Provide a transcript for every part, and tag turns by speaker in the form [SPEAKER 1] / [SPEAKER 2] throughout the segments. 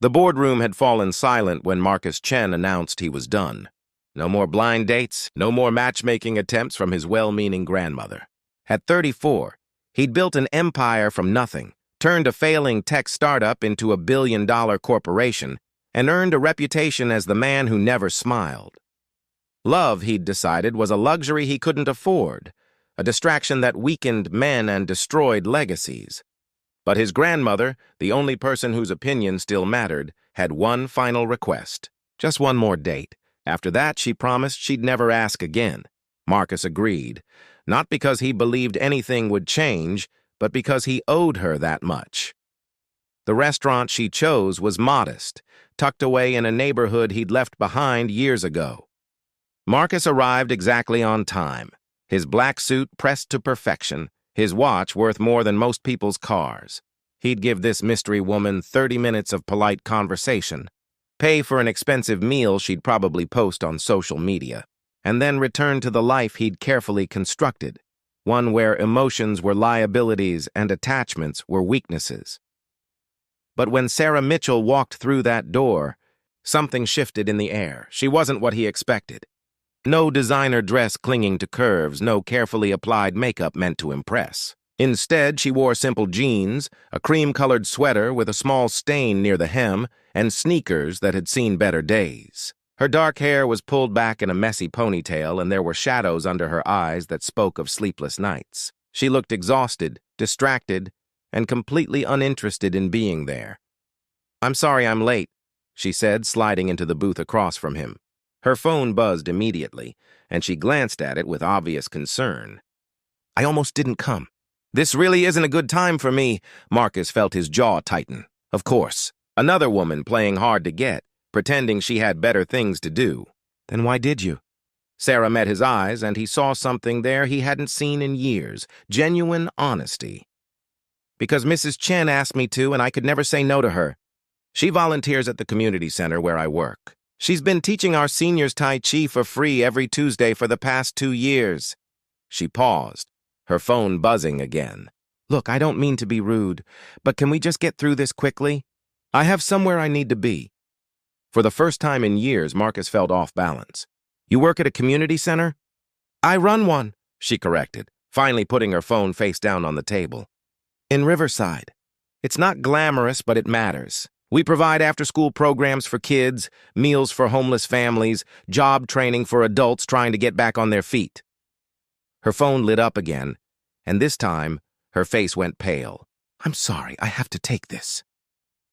[SPEAKER 1] The boardroom had fallen silent when Marcus Chen announced he was done. No more blind dates, no more matchmaking attempts from his well-meaning grandmother. At 34, he'd built an empire from nothing, turned a failing tech startup into a billion-dollar corporation, and earned a reputation as the man who never smiled. Love, he'd decided, was a luxury he couldn't afford, a distraction that weakened men and destroyed legacies. But his grandmother, the only person whose opinion still mattered, had one final request. Just one more date. After that, she promised she'd never ask again. Marcus agreed, not because he believed anything would change, but because he owed her that much. The restaurant she chose was modest, tucked away in a neighborhood he'd left behind years ago. Marcus arrived exactly on time, his black suit pressed to perfection, his watch worth more than most people's cars. He'd give this mystery woman 30 minutes of polite conversation, pay for an expensive meal she'd probably post on social media, and then return to the life he'd carefully constructed, one where emotions were liabilities and attachments were weaknesses. But when Sarah Mitchell walked through that door, something shifted in the air. She wasn't what he expected. No designer dress clinging to curves, no carefully applied makeup meant to impress. Instead, she wore simple jeans, a cream-colored sweater with a small stain near the hem, and sneakers that had seen better days. Her dark hair was pulled back in a messy ponytail, and there were shadows under her eyes that spoke of sleepless nights. She looked exhausted, distracted, and completely uninterested in being there. "I'm sorry I'm late," she said, sliding into the booth across from him. Her phone buzzed immediately, and she glanced at it with obvious concern. "I almost didn't come. This really isn't a good time for me." Marcus felt his jaw tighten. Of course, another woman playing hard to get, pretending she had better things to do. Then why did you? Sarah met his eyes, and he saw something there he hadn't seen in years, genuine honesty. "Because Mrs. Chen asked me to, and I could never say no to her. She volunteers at the community center where I work. She's been teaching our seniors Tai Chi for free every Tuesday for the past 2 years. She paused, her phone buzzing again. "Look, I don't mean to be rude, but can we just get through this quickly? I have somewhere I need to be." For the first time in years, Marcus felt off balance. "You work at a community center?" "I run one," she corrected, finally putting her phone face down on the table. "In Riverside. It's not glamorous, but it matters. We provide after-school programs for kids, meals for homeless families, job training for adults trying to get back on their feet." Her phone lit up again, and this time, her face went pale. "I'm sorry, I have to take this."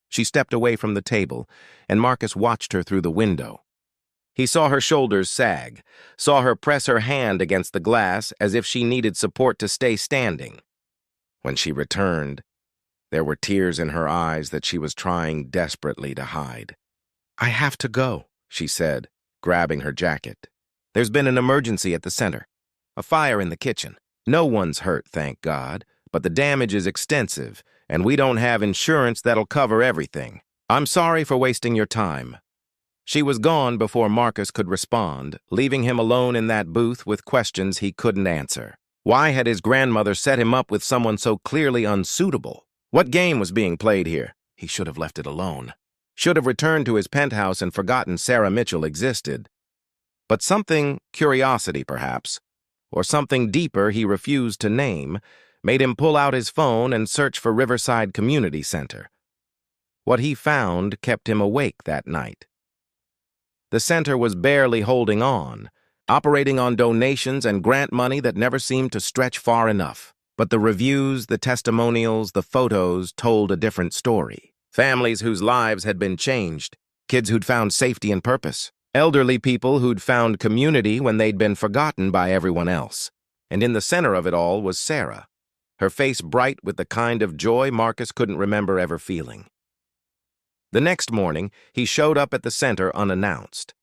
[SPEAKER 1] She stepped away from the table, and Marcus watched her through the window. He saw her shoulders sag, saw her press her hand against the glass as if she needed support to stay standing. When she returned, there were tears in her eyes that she was trying desperately to hide. "I have to go," she said, grabbing her jacket. "There's been an emergency at the center. A fire in the kitchen. No one's hurt, thank God, but the damage is extensive, and we don't have insurance that'll cover everything. I'm sorry for wasting your time." She was gone before Marcus could respond, leaving him alone in that booth with questions he couldn't answer. Why had his grandmother set him up with someone so clearly unsuitable? What game was being played here? He should have left it alone. Should have returned to his penthouse and forgotten Sarah Mitchell existed. But something, curiosity perhaps, or something deeper he refused to name, made him pull out his phone and search for Riverside Community Center. What he found kept him awake that night. The center was barely holding on, operating on donations and grant money that never seemed to stretch far enough. But the reviews, the testimonials, the photos told a different story. Families whose lives had been changed, kids who'd found safety and purpose, elderly people who'd found community when they'd been forgotten by everyone else. And in the center of it all was Sarah, her face bright with the kind of joy Marcus couldn't remember ever feeling. The next morning, he showed up at the center unannounced.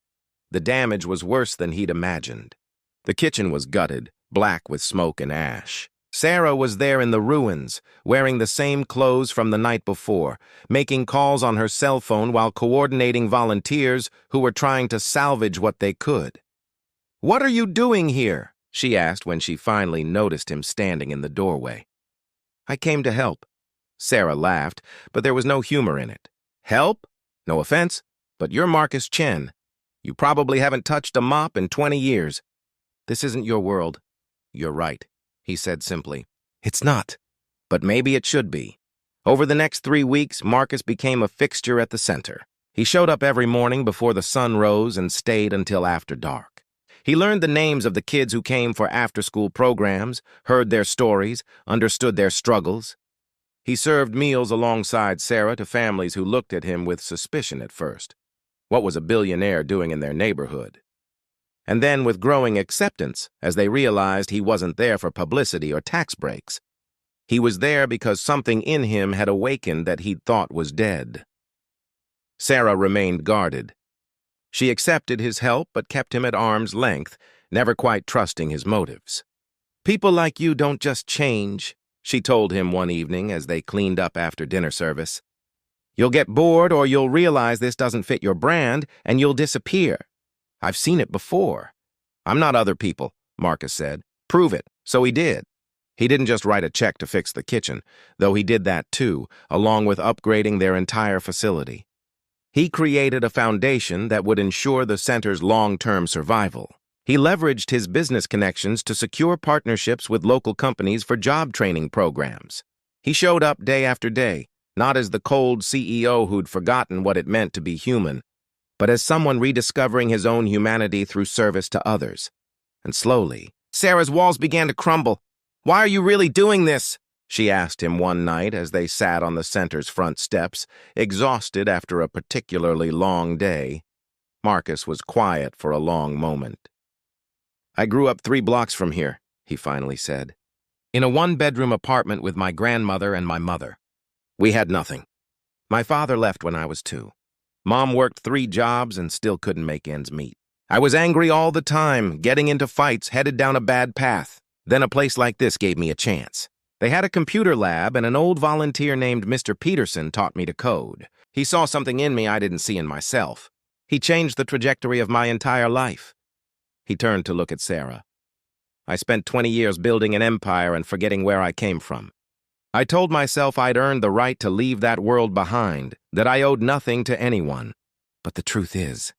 [SPEAKER 1] The damage was worse than he'd imagined. The kitchen was gutted, black with smoke and ash. Sarah was there in the ruins, wearing the same clothes from the night before, making calls on her cell phone while coordinating volunteers who were trying to salvage what they could. "What are you doing here?" she asked when she finally noticed him standing in the doorway. "I came to help." Sarah laughed, but there was no humor in it. "Help? No offense, but you're Marcus Chen. You probably haven't touched a mop in 20 years. This isn't your world. You're right, he said simply. It's not. But maybe it should be. Over the next 3 weeks, Marcus became a fixture at the center. He showed up every morning before the sun rose and stayed until after dark. He learned the names of the kids who came for after-school programs, heard their stories, understood their struggles. He served meals alongside Sarah to families who looked at him with suspicion at first. What was a billionaire doing in their neighborhood? And then with growing acceptance, as they realized he wasn't there for publicity or tax breaks. He was there because something in him had awakened that he'd thought was dead. Sarah remained guarded. She accepted his help but kept him at arm's length, never quite trusting his motives. "People like you don't just change," she told him one evening as they cleaned up after dinner service. "You'll get bored or you'll realize this doesn't fit your brand and you'll disappear. I've seen it before." "I'm not other people," Marcus said. "Prove it." So he did. He didn't just write a check to fix the kitchen, though he did that too, along with upgrading their entire facility. He created a foundation that would ensure the center's long-term survival. He leveraged his business connections to secure partnerships with local companies for job training programs. He showed up day after day, not as the cold CEO who'd forgotten what it meant to be human, but as someone rediscovering his own humanity through service to others. And slowly, Sarah's walls began to crumble. "Why are you really doing this?" she asked him one night as they sat on the center's front steps, exhausted after a particularly long day. Marcus was quiet for a long moment. "I grew up 3 blocks from here," he finally said, "in a 1-bedroom apartment with my grandmother and my mother. We had nothing. My father left when I was 2. Mom worked 3 jobs and still couldn't make ends meet. I was angry all the time, getting into fights, headed down a bad path. Then a place like this gave me a chance. They had a computer lab, and an old volunteer named Mr. Peterson taught me to code. He saw something in me I didn't see in myself. He changed the trajectory of my entire life." He turned to look at Sarah. "I spent 20 years building an empire and forgetting where I came from. I told myself I'd earned the right to leave that world behind, that I owed nothing to anyone. But the truth is,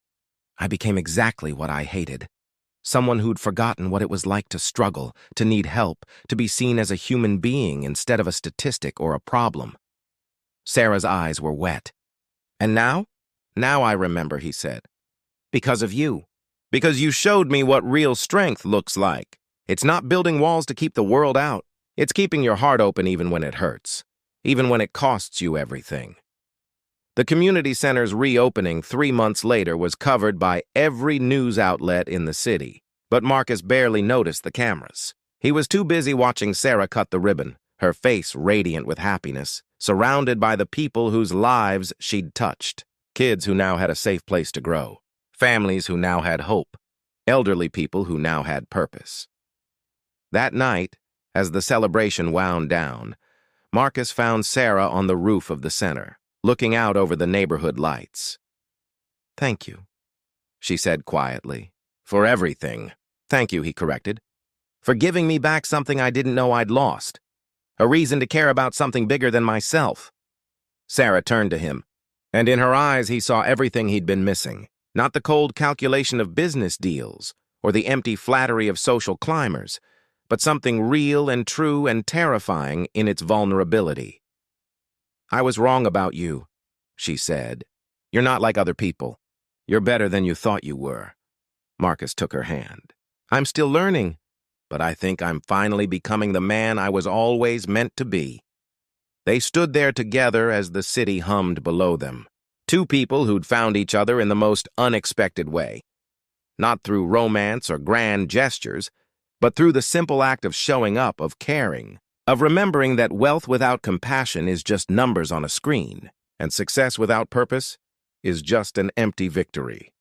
[SPEAKER 1] I became exactly what I hated. Someone who'd forgotten what it was like to struggle, to need help, to be seen as a human being instead of a statistic or a problem." Sarah's eyes were wet. "And now? Now I remember," he said. "Because of you. Because you showed me what real strength looks like. It's not building walls to keep the world out. It's keeping your heart open even when it hurts, even when it costs you everything." The community center's reopening 3 months later was covered by every news outlet in the city, but Marcus barely noticed the cameras. He was too busy watching Sarah cut the ribbon, her face radiant with happiness, surrounded by the people whose lives she'd touched. Kids who now had a safe place to grow, families who now had hope, elderly people who now had purpose. That night, as the celebration wound down, Marcus found Sarah on the roof of the center, looking out over the neighborhood lights. "Thank you," she said quietly. "For everything." "Thank you," he corrected. "For giving me back something I didn't know I'd lost. A reason to care about something bigger than myself." Sarah turned to him, and in her eyes he saw everything he'd been missing. Not the cold calculation of business deals, or the empty flattery of social climbers, but something real and true and terrifying in its vulnerability. "I was wrong about you," she said. "You're not like other people. You're better than you thought you were." Marcus took her hand. "I'm still learning, but I think I'm finally becoming the man I was always meant to be." They stood there together as the city hummed below them. 2 people who'd found each other in the most unexpected way. Not through romance or grand gestures, but through the simple act of showing up, of caring, of remembering that wealth without compassion is just numbers on a screen, and success without purpose is just an empty victory.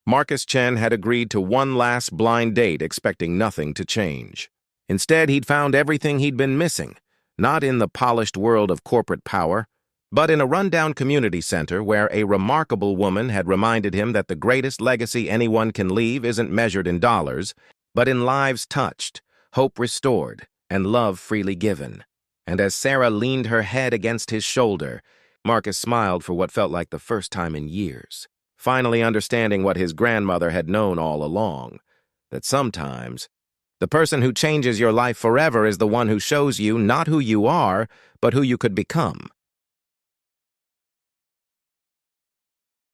[SPEAKER 1] Marcus Chen had agreed to one last blind date, expecting nothing to change. Instead, he'd found everything he'd been missing, not in the polished world of corporate power, but in a rundown community center where a remarkable woman had reminded him that the greatest legacy anyone can leave isn't measured in dollars, but in lives touched, hope restored, and love freely given. And as Sarah leaned her head against his shoulder, Marcus smiled for what felt like the first time in years, finally understanding what his grandmother had known all along, that sometimes the person who changes your life forever is the one who shows you not who you are, but who you could become.